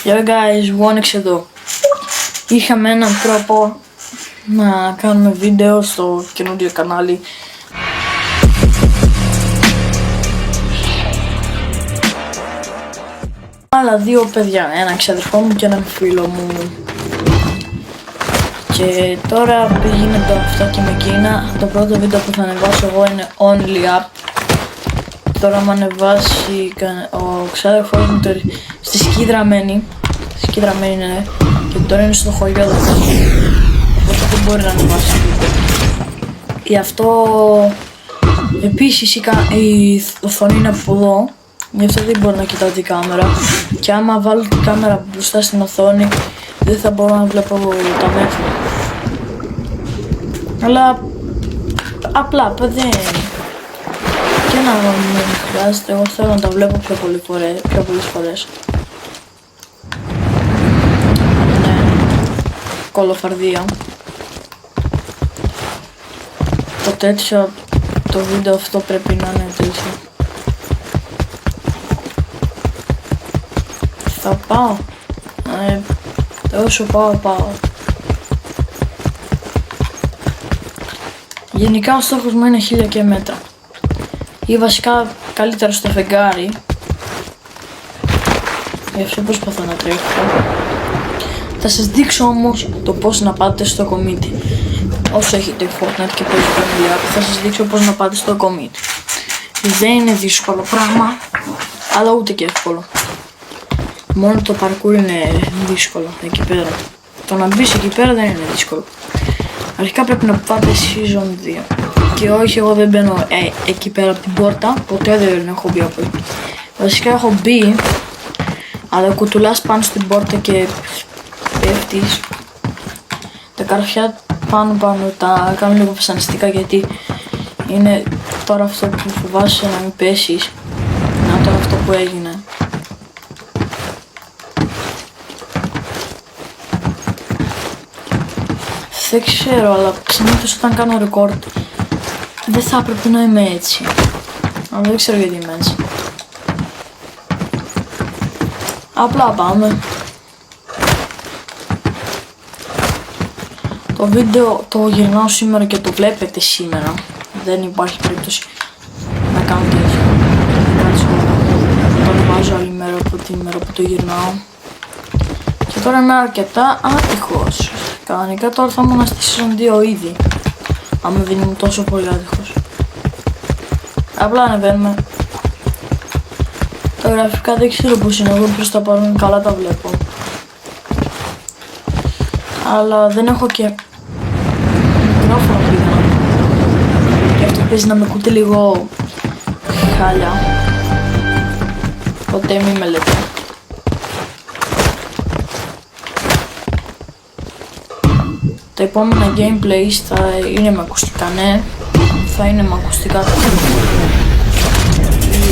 Yo guys, Wonix εδώ. Είχαμε έναν τρόπο να κάνουμε βίντεο στο καινούριο κανάλι. Άλλα δύο παιδιά, έναν ξαδερφό μου και έναν φίλο μου. Και τώρα γίνεται αυτό και με εκείνα. Το πρώτο βίντεο που θα ανεβάσω εγώ είναι Only Up. Τώρα μου ανεβάσει ο ξάδερφός μου στη Σκύδρα μένει. Ναι, και τώρα είναι στο χωριό εδώ. Οπότε δεν μπορεί να ανεβάσει βίντεο. Γι' αυτό επίσης η οθόνη είναι από εδώ. Γι' αυτό δεν μπορώ να κοιτάω την κάμερα. Και άμα βάλω την κάμερα μπροστά στην οθόνη δεν θα μπορώ να βλέπω τα μέτρα. Αλλά απλά παιδί και να μην χρειάζεται, εγώ θέλω να τα βλέπω πιο πολλές φορές. Ναι, κολοφαρδία. Το τέτοιο, το βίντεο αυτό πρέπει να είναι τέτοιο. Θα πάω. Όσο πάω. Γενικά ο στόχος μου είναι 1000 και μέτρα. Ή βασικά καλύτερα στο φεγγάρι. Γι' αυτό προσπαθώ να τρέχω. Θα σας δείξω όμως το πώς να πάτε στο community. Όσο έχετε Fortnite και παίζετε Only Up, θα σας δείξω πώς να πάτε στο community. Δεν είναι δύσκολο πράγμα, αλλά ούτε και εύκολο. Μόνο το parkour είναι δύσκολο εκεί πέρα. Το να μπεις εκεί πέρα δεν είναι δύσκολο. Αρχικά πρέπει να πάτε season 2. Και όχι, εγώ δεν μπαίνω εκεί πέρα από την πόρτα. Ποτέ δεν έχω μπει από εκεί. Βασικά έχω μπει, αλλά κουτουλάς πάνω στην πόρτα και πέφτεις. Τα καρφιά πάνω τα κάνω λίγο βασανιστικά, γιατί είναι τώρα αυτό που φοβάσαι να μην πέσεις. Να τώρα αυτό που έγινε. Δεν ξέρω, αλλά συνήθως όταν κάνω record δεν θα έπρεπε να είμαι έτσι. Αλλά δεν ξέρω γιατί είμαι έτσι. Απλά πάμε. Το βίντεο το γυρνάω σήμερα και το βλέπετε σήμερα. Δεν υπάρχει περίπτωση να κάνω τέτοιο. Το ανεβάζω άλλη μέρα από την ημέρα που το γυρνάω. Και τώρα είμαι αρκετά άτυχος. Κανονικά τώρα θα ήμουν στη season 2 ήδη. Άμα δεν ήμουν τόσο πολύ άτυχος. Απλά ανεβαίνουμε. Τα γραφικά δεν ξέρω πως είναι, εγώ προς τα παρόν καλά τα βλέπω. Αλλά δεν έχω και μικρόφωνο πήγα. Και αυτό παίζει να με ακούτε λίγο χάλια. Ποτέ μη με λέτε. Τα επόμενα gameplays θα είναι με ακουστικά, ναι. Θα είναι με ακουστικά.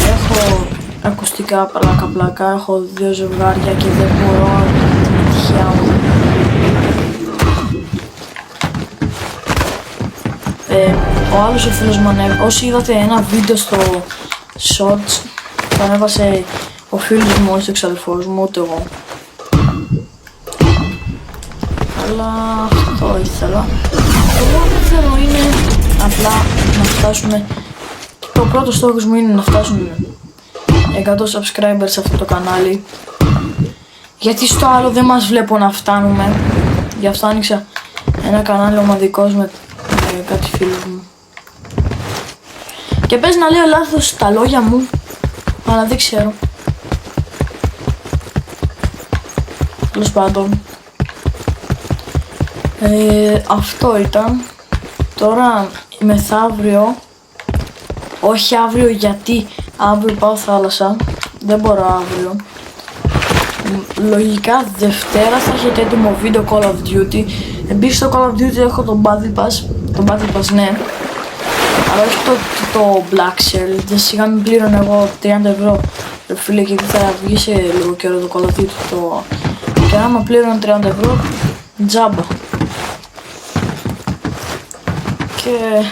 Έχω ακουστικά πλάκα, έχω 2 ζευγάρια και δεν μπορώ την τυχαία μου. Ο άλλος ο φίλος μου όσοι είδατε ένα βίντεο στο shorts, το ανέβασε ο φίλος μου, όχι ο εξαδελφός μου, ούτε εγώ. Αλλά αυτό ήθελα. Εγώ δεν θέλω είναι απλά να φτάσουμε. Το πρώτο στόχος μου είναι να φτάσουμε 100 subscribers σε αυτό το κανάλι. Γιατί στο άλλο δεν μας βλέπω να φτάνουμε. Γι' αυτό άνοιξα ένα κανάλι ομαδικός με κάτι φίλους μου. Και πες να λέω λάθος τα λόγια μου, αλλά δεν ξέρω. Τέλος πάντων. Αυτό ήταν. Τώρα μεθαύριο, όχι αύριο γιατί αύριο πάω θάλασσα, δεν μπορώ αύριο. Λογικά Δευτέρα θα έχετε έτοιμο βίντεο Call of Duty. Επίσης στο Call of Duty έχω το Battle Pass. Το Battle Pass, ναι. Αλλά όχι το Black Shell. Δεν σιγά μην πλήρωνε εγώ 30 ευρώ. Φίλε, γιατί θα βγει σε λίγο καιρό το Call of Duty το... Και άμα πλήρωνε 30 ευρώ, τζάμπα. Και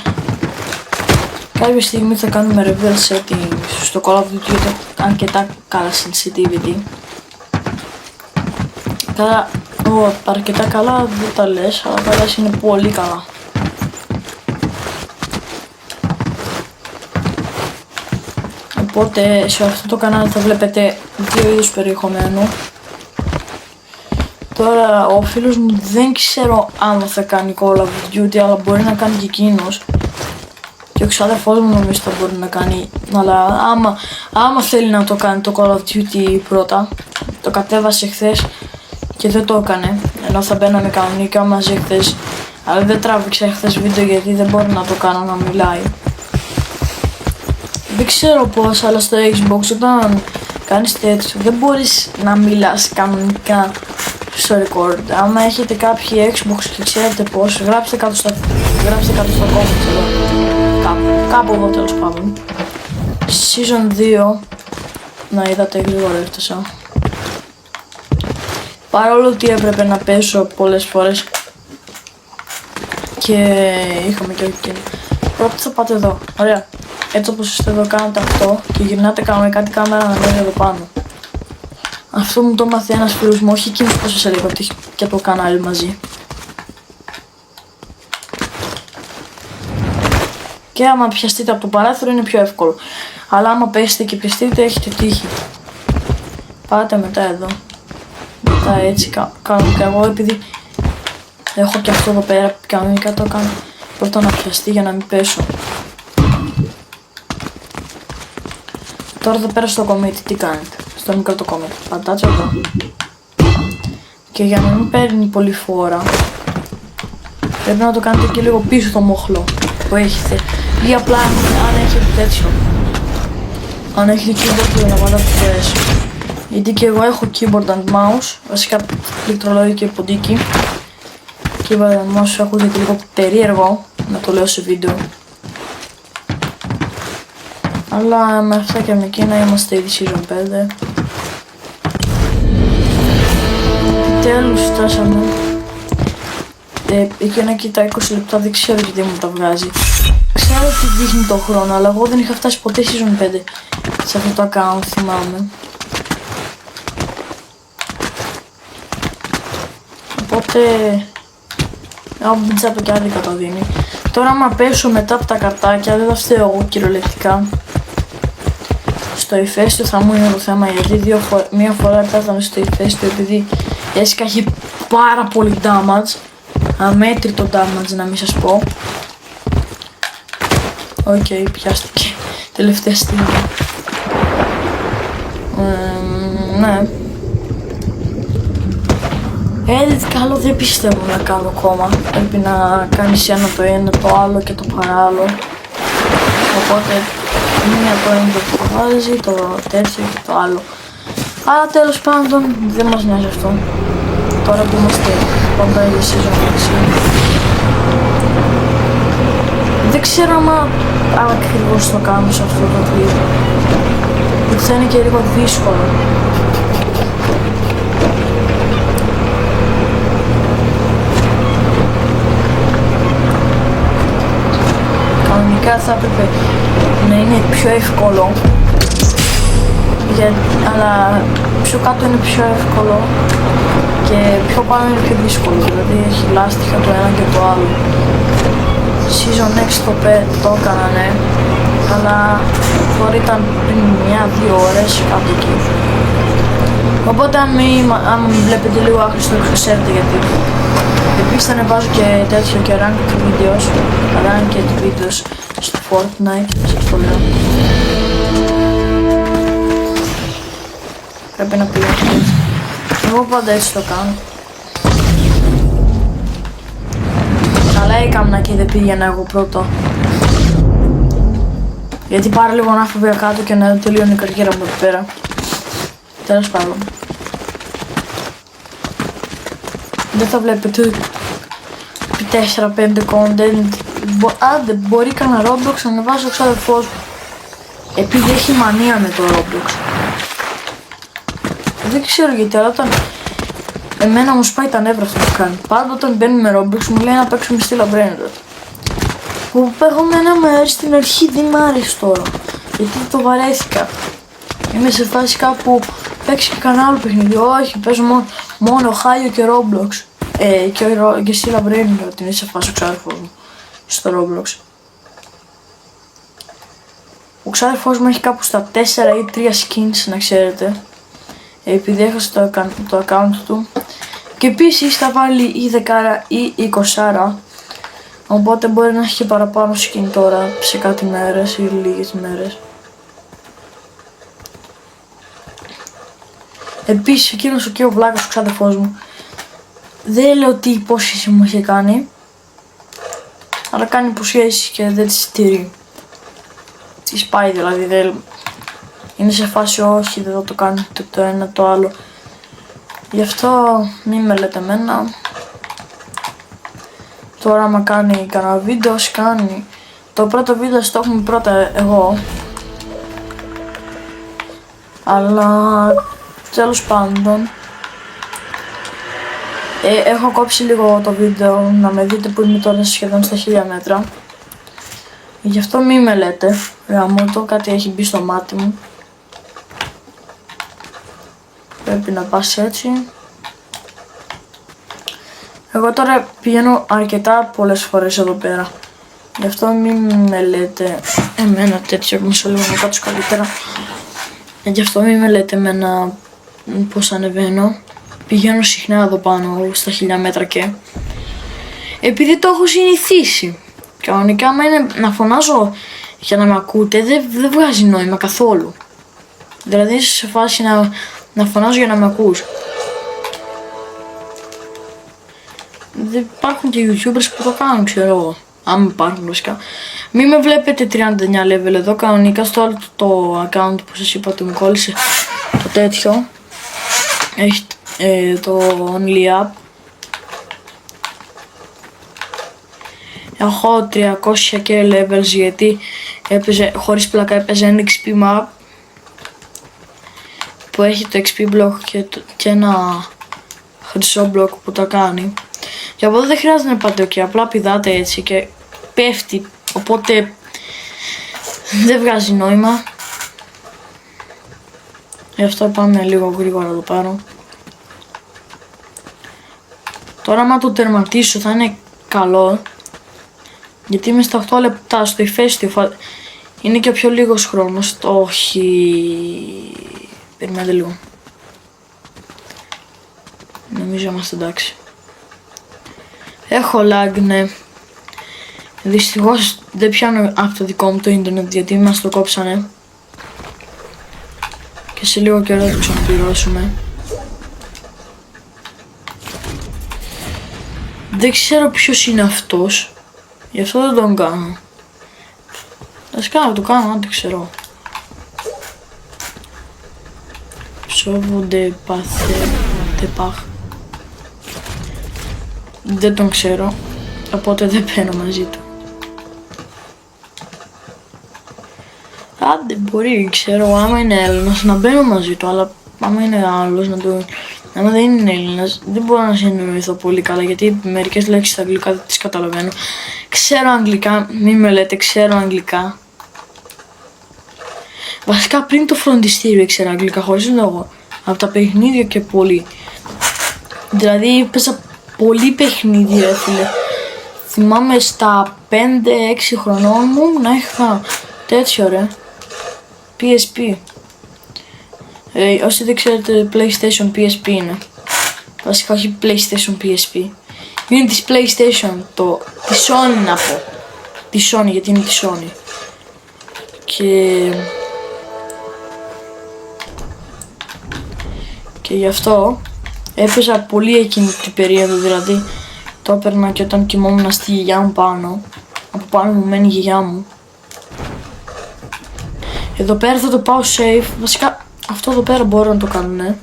κάποια στιγμή θα κάνουμε reverse setting στο Call of Duty, αρκετά καλά sensitivity. Καλά, αρκετά καλά δεν τα λες, αλλά τα λες είναι πολύ καλά. Οπότε σε αυτό το κανάλι θα βλέπετε δύο είδους περιεχομένου. Τώρα ο φίλος μου δεν ξέρω αν θα κάνει Call of Duty, αλλά μπορεί να κάνει και εκείνος. Και ο ξάδερφός μου νομίζω θα μπορεί να κάνει, αλλά άμα θέλει να το κάνει το Call of Duty πρώτα. Το κατέβασε χθες και δεν το έκανε, ενώ θα μπαίναμε κανονικά μαζί χθες. Αλλά δεν τράβηξα χθες βίντεο γιατί δεν μπορεί να το κάνω να μιλάει. Δεν ξέρω πώς, αλλά στο Xbox όταν κάνεις τέτοιο δεν μπορείς να μιλάς κανονικά στο record. Άμα έχετε κάποιοι Xbox και ξέρετε πώς, γράψτε κάτω στο comments εδώ. Κάπου εδώ τέλος πάντων. Season 2, να είδατε γρήγορα έφτασα. Παρόλο ότι έπρεπε να πέσω πολλές φορές και είχαμε και εκείνη. Πρώτα θα πάτε εδώ, ωραία. Έτσι όπως είστε εδώ κάνετε αυτό και γυρνάτε κανονικά την κάμερα να βγάζει εδώ πάνω. Αυτό μου το μάθει ένας φίλος μου, όχι εκείνος που σας έλεγα ότι έχει και το κανάλι μαζί. Και άμα πιαστείτε από το παράθυρο είναι πιο εύκολο. Αλλά άμα πέσετε και πιαστείτε έχετε τύχη. Πάτε μετά εδώ. Μετά έτσι κανονικά. Εγώ επειδή έχω και αυτό εδώ πέρα κανονικά το κάνω πρώτα να πιαστεί για να μην πέσω. Τώρα εδώ πέρα στο κομίτι τι κάνετε? Στο μικρό το κομίτι. Πατάτε εδώ. Και για να μην παίρνει πολύ φόρα πρέπει να το κάνετε και λίγο πίσω το μοχλό που έχετε. Ή απλά αν έχετε τέτοιο. Αν έχετε keyboard για να βάλετε φορές. Γιατί και εγώ έχω keyboard and mouse. Βασικά πληκτρολόγιο και ποντίκι. Keyboard and mouse έχω γιατί λίγο περίεργο να το λέω σε βίντεο. Αλλά με αυτά και με εκείνα είμαστε ήδη season 5. Επιτέλους φτάσαμε. Εκείνα και τα 20 λεπτά δεν ξέρω γιατί μου τα βγάζει. Ξέρω ότι δείχνει το χρόνο, αλλά εγώ δεν είχα φτάσει ποτέ season 5 σε αυτό το account, θυμάμαι. Οπότε μπιτζάπε και άδικα το δίνει. Τώρα άμα πέσω μετά από τα καρτάκια δεν θα φταίω εγώ κυριολεκτικά. Στο ηφαίστειο θα μου είναι το θέμα, γιατί μία φορά πέθανε στο ηφαίστειο επειδή έσκαχε πάρα πολύ damage. Αμέτρητο damage να μην σας πω. Οκ, πιάστηκε τελευταία στιγμή. Ναι. Edit καλό δεν πιστεύω να κάνω ακόμα. Πρέπει να κάνεις ένα το ένα, το άλλο και το παράλληλο. Οπότε μία το ένα το βάζει, το τέτοιο και το άλλο. Αλλά τέλος πάντων δεν μας νοιάζει αυτό. Τώρα που είμαστε πάντα για season 6. Δεν ξέρω άμα ακριβώς το κάνω σε αυτό το βίντεο. Γιατί θα είναι και λίγο δύσκολο. Κανονικά θα έπρεπε να είναι πιο εύκολο. Αλλά πιο κάτω είναι πιο εύκολο και πιο πάνω είναι πιο δύσκολο. Δηλαδή έχει λάστιχα το ένα και το άλλο. Season 6 το έκανα, ναι, αλλά τώρα ήταν πριν 1-2 ώρες κάπου εκεί. Οπότε αν με βλέπετε λίγο άχρηστο ξέρετε γιατί. Επίσης θα ανεβάζω και τέτοιο και ranked videos, ranked videos στο Fortnite, σας το λέω. Πρέπει να πηγαίνω έτσι. Εγώ πάντα έτσι το κάνω. Αλλά έκανα και δεν πήγαινα εγώ πρώτο. Γιατί πάρε λίγο να φύγω κάτω και να τελειώνει η καριέρα μου εδώ πέρα. Τέλος πάντων. Δεν θα βλέπετε επί 4-5 content. Άντε μπορεί κανένα Roblox να ανεβάσει ο ξάδερφός μου. Επειδή έχει μανία με το Roblox. Δεν ξέρω γιατί, αλλά όταν εμένα μου σπάει τα νεύρα αυτό που κάνει. Πάντα όταν μπαίνουμε Roblox μου λέει να παίξουμε στη Brainrot. Που εμένα μου αρέσει στην αρχή, δεν μ' άρεσε τώρα. Γιατί το βαρέθηκα. Είμαι σε φάση κάπου παίξει και κανένα άλλο παιχνίδι. Όχι, παίζω μόνο μόνο Χάιο και Roblox και εσύ Λαμπρένιο ότι είναι σε φάση ο ξάδερφός μου στο Roblox. Ο ξάδερφός μου έχει κάπου στα 4 ή 3 skins, να ξέρετε, επειδή έχασε το account του, και επίσης θα βάλει ή 10 ή 20, οπότε μπορεί να έχει και παραπάνω skin τώρα σε κάτι μέρες ή λίγες μέρες. Επίσης εκείνος και ο βλάκας ο ξάδερφός μου, δεν λέω τι υπόσχεση μου είχε κάνει, αλλά κάνει υποσχέσεις και δεν τις στηρεί. Τις πάει δηλαδή, δεν... είναι σε φάση όχι, δεν θα το κάνει το ένα το άλλο. Γι' αυτό μη με λέτε εμένα. Τώρα άμα κάνει κανένα βίντεο, κάνει. Το πρώτο βίντεο το έχουμε πρώτα εγώ. Αλλά τέλος πάντων έχω κόψει λίγο το βίντεο να με δείτε που είμαι τώρα σχεδόν στα 1000 μέτρα. Γι' αυτό μη με λέτε γαμώτο, κάτι έχει μπει στο μάτι μου. Πρέπει να πας έτσι. Εγώ τώρα πηγαίνω αρκετά πολλές φορές εδώ πέρα. Γι' αυτό μη με λέτε εμένα τέτοιο, μισό λίγο να κάτσω καλύτερα. Γι' αυτό μη με λέτε εμένα πως ανεβαίνω. Πηγαίνω συχνά εδώ πάνω στα 1000 μέτρα και επειδή το έχω συνηθίσει. Κανονικά άμα είναι να φωνάζω για να με ακούτε δεν βγάζει νόημα καθόλου. Δηλαδή είσαι σε φάση να φωνάζω για να με ακούς. Δεν υπάρχουν και YouTubers που το κάνουν, ξέρω εγώ. Αν υπάρχουν βασικά. Μην με βλέπετε 39 level εδώ, κανονικά στο άλλο το account που σας είπα ότι μου κόλλησε το τέτοιο. Έχει το Only Up. Έχω 300 και levels γιατί έπαιζε, χωρίς πλάκα έπαιζε ένα XP map που έχει το XP block και ένα χρυσό block που τα κάνει. Και από εδώ δεν χρειάζεται να πάτε ok, απλά πηδάτε έτσι και πέφτει, οπότε δεν βγάζει νόημα. Γι' αυτό πάμε λίγο γρήγορα εδώ πάνω. Τώρα άμα το τερματίσω θα είναι καλό, γιατί είμαι στα 8 λεπτά στο ηφαίστειο, είναι και πιο λίγος χρόνος, όχι, περιμένετε λίγο, νομίζω είμαστε εντάξει. Έχω lag, ναι, δυστυχώς δεν πιάνω από το δικό μου το ίντερνετ γιατί μας το κόψανε και σε λίγο καιρό θα το ξαναπληρώσουμε. Δεν ξέρω ποιος είναι αυτός, γι' αυτό δεν τον κάνω. Βασικά το κάνω αν δεν ξέρω. Ψόβονται παθ. Δεν τον ξέρω, οπότε δεν παίρνω μαζί του. Άντε μπορεί, ξέρω, άμα είναι Έλληνας να μπαίνω μαζί του, αλλά άμα είναι άλλος να το... Άμα δεν είναι Έλληνας, δεν μπορώ να συνεννοηθώ πολύ καλά γιατί μερικές λέξεις στα αγγλικά δεν τις καταλαβαίνω. Ξέρω αγγλικά, μη με λέτε, ξέρω αγγλικά. Βασικά πριν το φροντιστήριο ήξερα αγγλικά χωρίς λόγο. Από τα παιχνίδια και πολύ. Δηλαδή έπαιζα πολύ παιχνίδι ρε φίλε. Θυμάμαι στα 5-6 χρονών μου να είχα τέτοιο ρε. PSP. Όσοι δεν ξέρετε PlayStation PSP είναι. Βασικά όχι PlayStation PSP. Είναι της PlayStation, τη Sony να πω. Τη Sony γιατί είναι τη Sony. Και γι' αυτό έπαιζα πολύ εκείνη την περίοδο, δηλαδή το έπαιρνα και όταν κοιμόμουν στη γιαγιά μου πάνω. Από πάνω μου μένει η γιαγιά μου. Εδώ πέρα θα το πάω safe, βασικά αυτό εδώ πέρα μπορώ να το κάνω, ναι.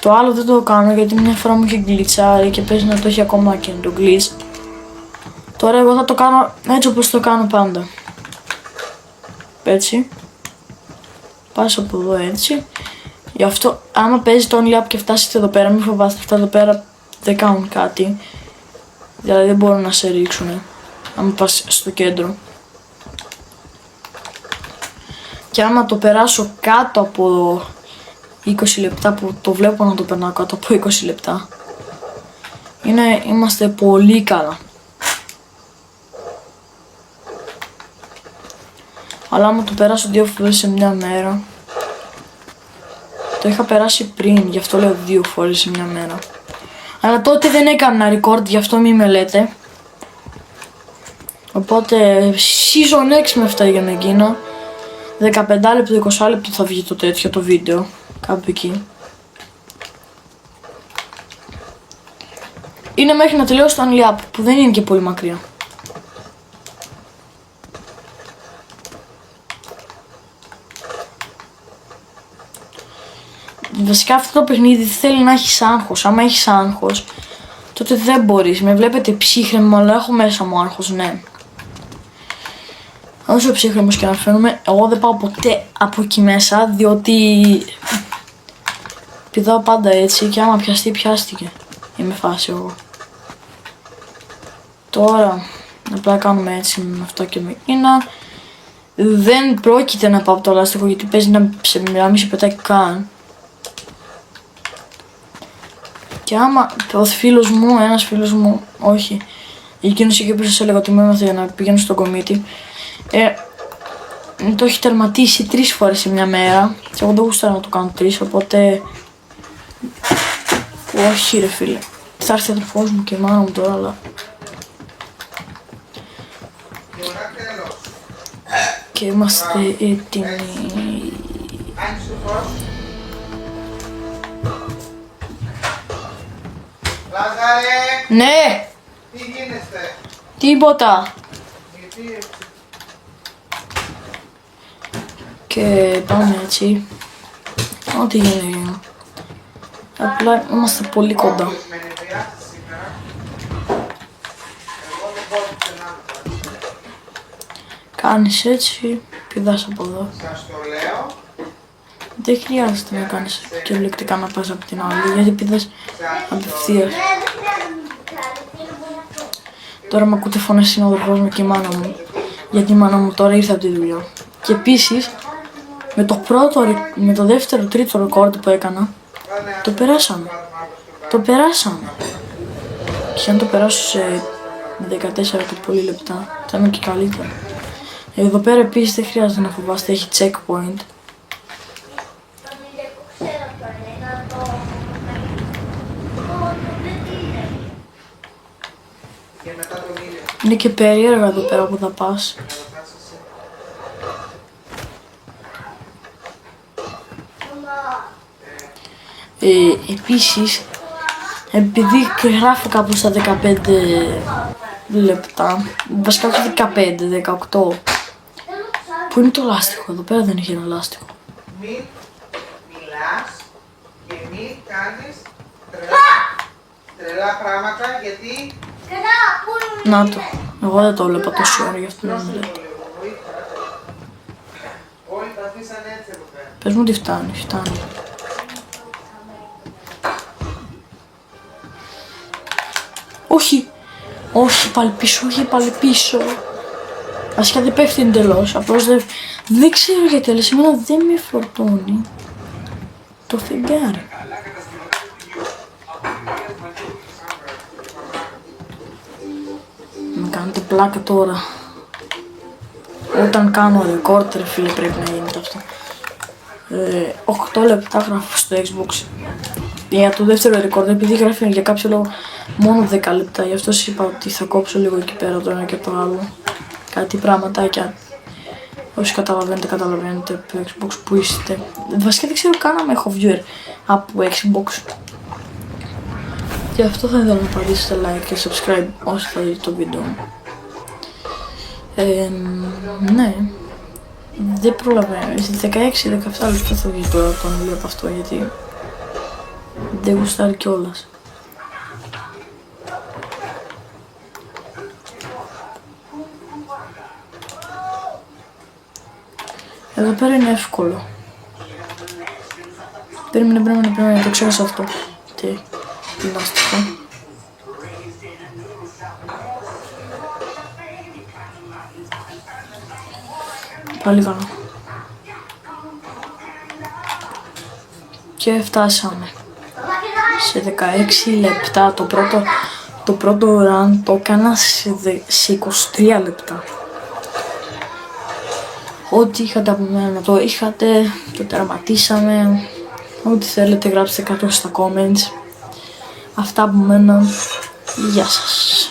Το άλλο δεν το κάνω γιατί μια φορά μου είχε γκλιτσάρει και παίζει να το έχει ακόμα και το glitch. Τώρα εγώ θα το κάνω έτσι όπως το κάνω πάντα. Έτσι. Πας από εδώ έτσι. Γι' αυτό άμα παίζει το Only Up και φτάσετε εδώ πέρα, μην φοβάστε, αυτά εδώ πέρα δεν κάνουν κάτι. Δηλαδή δεν μπορούν να σε ρίξουνε άμα πας στο κέντρο. Και άμα το περάσω κάτω από 20 λεπτά που το βλέπω να το περνάω κάτω από 20 λεπτά. Είμαστε πολύ καλά. Αλλά άμα το περάσω 2 φορές σε μια μέρα, το είχα περάσει πριν, γι' αυτό λέω 2 φορές σε μια μέρα. Αλλά τότε δεν έκανα record, γι' αυτό μη με λέτε. Οπότε season 6 με αυτά για να γίνω. 15 λεπτό, 20 λεπτό θα βγει το τέτοιο το βίντεο. Κάπου εκεί. Είναι μέχρι να τελειώσει το Unleap που δεν είναι και πολύ μακριά. Βασικά αυτό το παιχνίδι θέλει να έχεις άγχος. Άμα έχεις άγχος, τότε δεν μπορείς. Με βλέπετε ψύχρεμο, αλλά έχω μέσα μου άγχος, ναι. Όσο ψύχρεμος και να φαίνομαι, εγώ δεν πάω ποτέ από εκεί μέσα, διότι πηδάω πάντα έτσι και άμα πιαστεί, πιάστηκε. Είμαι φάση εγώ. Τώρα, απλά κάνουμε έτσι με αυτό και με εκείνα. Δεν πρόκειται να πάω από το λάστιχο γιατί παίζει να μην σε πετάει καν. Και άμα ο φίλος μου, ένας φίλος μου, όχι, εκείνος εκεί που σας έλεγα ότι μου έμαθε για να πηγαίνω στο κομίτι, το έχει τερματίσει 3 φορές σε μια μέρα και εγώ δεν γούσταρα να το κάνω 3, οπότε όχι ρε φίλε, θα έρθει ο αδερφός μου και η μάνα μου τώρα, αλλά και είμαστε έτοιμοι. Λάζαρε! Ναι! Τι γίνεστε? Τίποτα! Γιατί έτσι? Και πάμε έτσι. Ό,τι γίνει. Απλά είμαστε πολύ κοντά. Με νευριάσεις σήμερα. Εγώ δεν μπορώ πουθενά. Κάνεις έτσι, πηδάς από εδώ. Σας το λέω. Δεν χρειάζεται να κάνεις κυριολεκτικά να πας από την άλλη, γιατί πηδάς απευθείας. Τώρα με ακούτε φωνές είναι ο αδερφός μου και η μάνα μου, γιατί η μάνα μου τώρα ήρθε από τη δουλειά. Και επίσης, με το δεύτερο, τρίτο ρεκόρντ που έκανα, το περάσαμε. Το περάσαμε. Και αν το περάσω σε 14 και πολύ λεπτά, θα είναι και καλύτερα. Εδώ πέρα επίσης δεν χρειάζεται να φοβάστε, έχει checkpoint. Είναι και περίεργα εδώ πέρα που θα πας. Επίσης, επειδή γράφω κάπου στα 15 λεπτά, βασικά όχι 15, 18, που είναι το λάστιχο, εδώ πέρα δεν έχει ένα λάστιχο. Μην μιλάς και μην κάνεις τρελά πράγματα γιατί... Να το, εγώ δεν το βλέπα τόση ώρα γι' αυτό να μου λέτε. Όλοι τα αφήσαν έτσι εδώ πέρα. Πες μου τι φτάνει, φτάνει. Όχι, όχι πάλι πίσω, όχι πάλι πίσω. Βασικά δεν πέφτει εντελώς, απλώς δεν ξέρω γιατί, αλλά σήμερα δεν με φορτώνει το φεγγάρι. Με κάνετε πλάκα τώρα. Όταν κάνω record, ρε φίλε, πρέπει να γίνεται αυτό. 8 λεπτά γράφω στο Xbox. Για το δεύτερο record, επειδή γράφει για κάποιο λόγο μόνο 10 λεπτά, γι' αυτό σας είπα ότι θα κόψω λίγο εκεί πέρα το ένα και το άλλο. Κάτι πραγματάκια. Όσοι καταλαβαίνετε, καταλαβαίνετε από το Xbox που είστε. Βασικά δεν ξέρω καν αν έχω viewer από Xbox. Γι' αυτό θα ήθελα να πατήσετε like και subscribe όσοι θα δείτε το βίντεο μου. Ναι. Δεν προλαβαίνω. Στις 16-17 λεπτά θα βγει τώρα το ανήλιο από αυτό, γιατί δεν γουστάρει κιόλας. Εδώ πέρα είναι εύκολο. Περίμενε, το ξέχασα αυτό. Τι, λάστιχο. Πάλι καλά. Και φτάσαμε σε 16 λεπτά. Το πρώτο run το έκανα σε 23 λεπτά. Ό,τι είχατε από μένα το είχατε, το τερματίσαμε. Ό,τι θέλετε γράψτε κάτω στα comments. Αυτά από μένα. Γεια σας.